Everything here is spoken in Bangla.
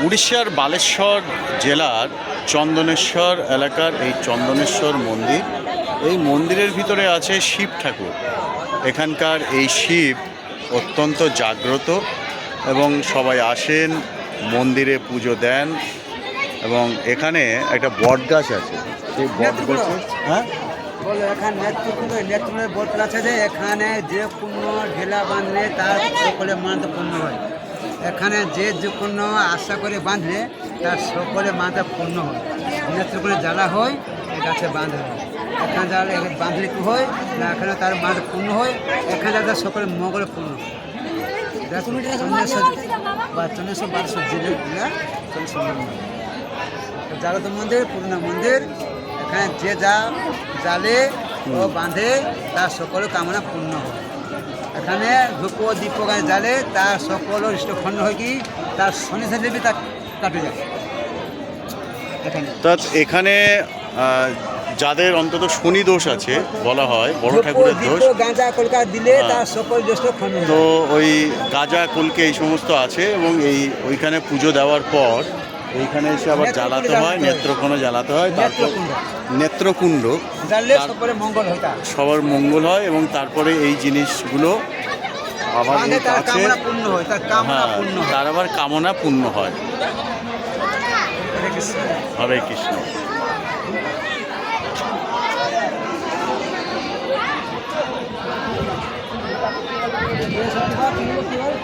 উড়িষ্যার বালেশ্বর জেলার চন্দনেশ্বর এলাকার এই চন্দনেশ্বর মন্দির, এই মন্দিরের ভিতরে আছে শিব ঠাকুর। এখানকার এই শিব অত্যন্ত জাগ্রত এবং সবাই আসেন, মন্দিরে পুজো দেন। এবং এখানে একটা বট গাছ আছে, সেই বট গাছে হ্যাঁ বলো এখানে নেত্রকুণ্ডের বট গাছ আছে। এখানে যে কোনো ঢেলা বাঁধলে তার সকলে মানত পূর্ণ হয়। এখানে যে কোনো আশা করে বাঁধলে তার সকলে মানত পূর্ণ হয়। নেত্রকুণ্ডে জ্বালা হয়, এই গাছে বাঁধ হয়। এখানে জ্বালা বাঁধলে কি হয় না, এখানে তার মানত পূর্ণ হয়। এখানে তার সকলে মঙ্গল পূর্ণ হয়। চন্দ্রেশ্বর বা চন্দ্রেশ্বর 1200 জেলে জাগ্রত মন্দির, পুরনো মন্দির। এখানে যে যা জালে ও বাঁধে তার সকল কামনা পূর্ণ হয়। এখানে ধূপ দীপক জালে তার সকল ইষ্টখণ্ড হয়, কি তার শনি দেবী তা কাটে যায়। এখানে যাদের অন্তত শনি দোষ আছে বলা হয়, বড় ঠাকুরের দোষ, গাঁজা কলকা দিলে তার সকল দোষ খণ্ড। তো ওই গাঁজা কলকে এই সমস্ত আছে এবং ওইখানে পুজো দেওয়ার পর এইখানে এসে আবার জ্বালাতে হয়, নেত্রকোণে জ্বালাতে হয়। তারপর নেত্রকুণ্ড সবার মঙ্গল হয় এবং তারপরে এই জিনিসগুলো আবার তার আবার কামনা পূর্ণ হয়। হরে কৃষ্ণ। কি হয়